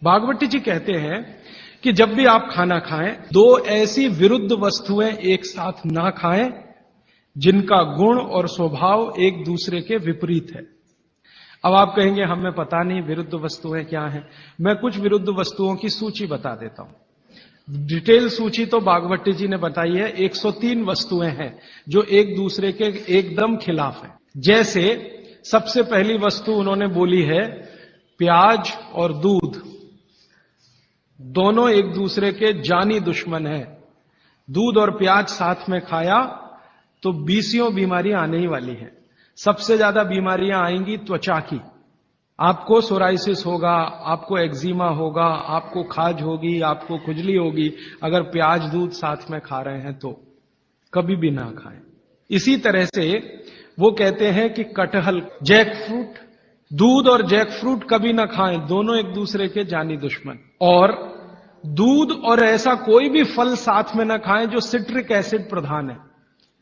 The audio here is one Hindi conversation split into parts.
भागवती जी कहते हैं कि जब भी आप खाना खाएं, दो ऐसी विरुद्ध वस्तुएं एक साथ ना खाएं जिनका गुण और स्वभाव एक दूसरे के विपरीत है। अब आप कहेंगे हमें पता नहीं विरुद्ध वस्तुएं क्या हैं। मैं कुछ विरुद्ध वस्तुओं की सूची बता देता हूं। डिटेल सूची तो भागवती जी ने बताई है। 103 वस्तुएं हैं जो एक दूसरे के एकदम खिलाफ है। जैसे सबसे पहली वस्तु उन्होंने बोली है, प्याज और दूध दोनों एक दूसरे के जानी दुश्मन हैं। दूध और प्याज साथ में खाया तो 20 बीमारियां आने ही वाली हैं। सबसे ज्यादा बीमारियां आएंगी त्वचा की। आपको सोराइसिस होगा, आपको एक्जिमा होगा, आपको खाज होगी, आपको खुजली होगी अगर प्याज दूध साथ में खा रहे हैं तो कभी भी ना खाएं। इसी तरह से वो कहते हैं कि कटहल, जैक फ्रूट, दूध और जैक फ्रूट कभी ना खाएं, दोनों एक दूसरे के जानी दुश्मन। और दूध और ऐसा कोई भी फल साथ में ना खाएं जो सिट्रिक एसिड प्रधान है।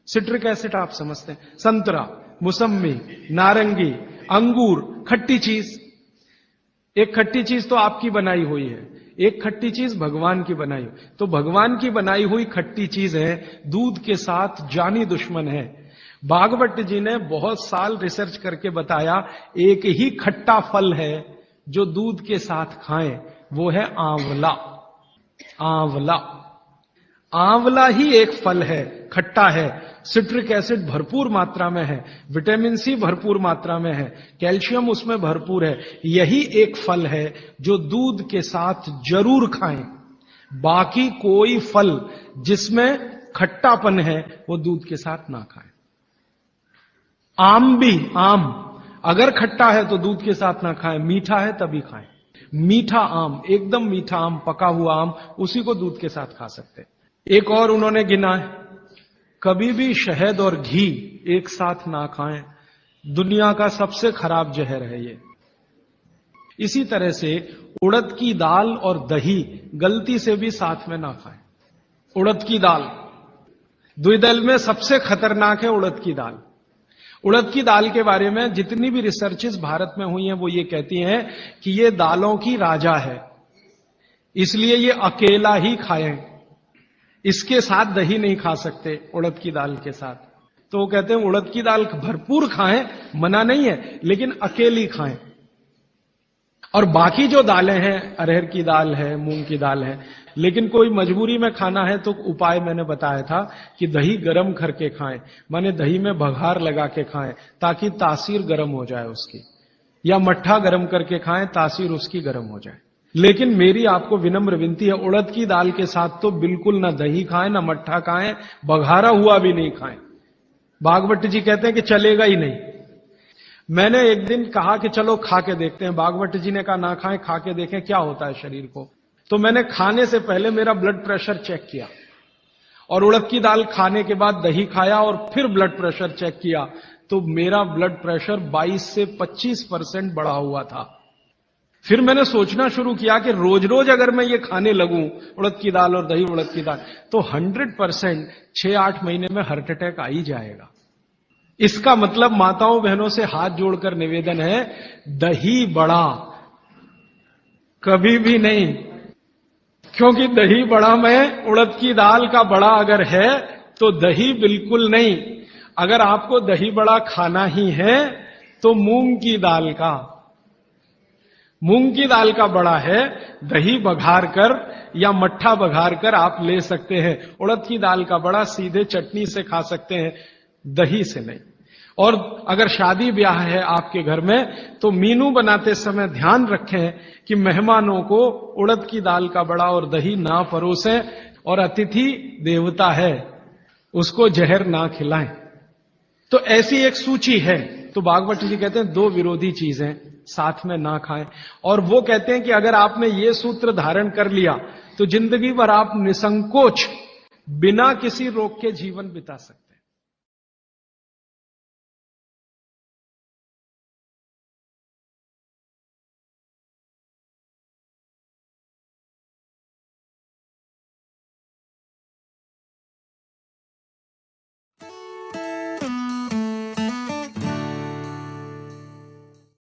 सिट्रिक एसिड आप समझते हैं, संतरा, मौसम्मी, नारंगी, अंगूर, खट्टी चीज। एक खट्टी चीज तो आपकी बनाई हुई है, एक खट्टी चीज भगवान की बनाई हुई। तो भगवान की बनाई हुई खट्टी चीज है, दूध के साथ जानी दुश्मन है। भागवत जी ने बहुत साल रिसर्च करके बताया, एक ही खट्टा फल है जो दूध के साथ खाएं, वो है आंवला। आंवला, आंवला ही एक फल है, खट्टा है, सिट्रिक एसिड भरपूर मात्रा में है, विटामिन सी भरपूर मात्रा में है, कैल्शियम उसमें भरपूर है। यही एक फल है जो दूध के साथ जरूर खाएं। बाकी कोई फल जिसमें खट्टापन है वो दूध के साथ ना खाएं। आम भी, आम अगर खट्टा है तो दूध के साथ ना खाएं, मीठा है तभी खाएं। मीठा आम, एकदम मीठा आम, पका हुआ आम, उसी को दूध के साथ खा सकते हैं। एक और उन्होंने गिना है, कभी भी शहद और घी एक साथ ना खाएं, दुनिया का सबसे खराब जहर है ये। इसी तरह से उड़द की दाल और दही गलती से भी साथ में ना खाएं। उड़द की दाल द्विदल में सबसे खतरनाक है उड़द की दाल। उड़द की दाल के बारे में जितनी भी रिसर्चेस भारत में हुई हैं वो ये कहती हैं कि ये दालों की राजा है, इसलिए ये अकेला ही खाएं, इसके साथ दही नहीं खा सकते उड़द की दाल के साथ। तो वो कहते हैं उड़द की दाल भरपूर खाएं, मना नहीं है, लेकिन अकेली खाएं। और बाकी जो दालें हैं, अरहर की दाल है, मूंग की दाल है, लेकिन कोई मजबूरी में खाना है तो उपाय मैंने बताया था कि दही गर्म करके खाएं, माने दही में बघार लगा के खाएं ताकि तासीर गर्म हो जाए उसकी, या मट्ठा गर्म करके खाएं तासीर उसकी गर्म हो जाए। लेकिन मेरी आपको विनम्र विनती है, उड़द की दाल के साथ तो बिल्कुल ना दही खाएं, ना मट्ठा खाएं, बघारा हुआ भी नहीं खाएं। भागवत जी कहते हैं कि चलेगा ही नहीं। मैंने एक दिन कहा कि चलो खा के देखते हैं। भागवत जी ने कहा ना खाएं, खा के देखें क्या होता है शरीर को। तो मैंने खाने से पहले मेरा ब्लड प्रेशर चेक किया और उड़द की दाल खाने के बाद दही खाया और फिर ब्लड प्रेशर चेक किया तो मेरा ब्लड प्रेशर 22 से 25% बढ़ा हुआ था। फिर मैंने सोचना शुरू किया कि रोज रोज अगर मैं ये खाने लगूं उड़द की दाल और दही उड़द की दाल तो 100% 6-8 महीने में हार्ट अटैक आ ही जाएगा। इसका मतलब माताओं बहनों से हाथ जोड़कर निवेदन है, दही बड़ा कभी भी नहीं, क्योंकि दही बड़ा में उड़द की दाल का बड़ा अगर है तो दही बिल्कुल नहीं। अगर आपको दही बड़ा खाना ही है तो मूंग की दाल का, मूंग की दाल का बड़ा है, दही बघार कर या मट्ठा बघार कर आप ले सकते हैं। उड़द की दाल का बड़ा सीधे चटनी से खा सकते हैं, दही से नहीं। और अगर शादी ब्याह है आपके घर में तो मीनू बनाते समय ध्यान रखें कि मेहमानों को उड़द की दाल का बड़ा और दही ना परोसें, और अतिथि देवता है उसको जहर ना खिलाएं। तो ऐसी एक सूची है। तो भागवत जी कहते हैं दो विरोधी चीजें साथ में ना खाएं। और वो कहते हैं कि अगर आपने ये सूत्र धारण कर लिया तो जिंदगी भर आप निसंकोच बिना किसी रोग के जीवन बिता सकते हैं।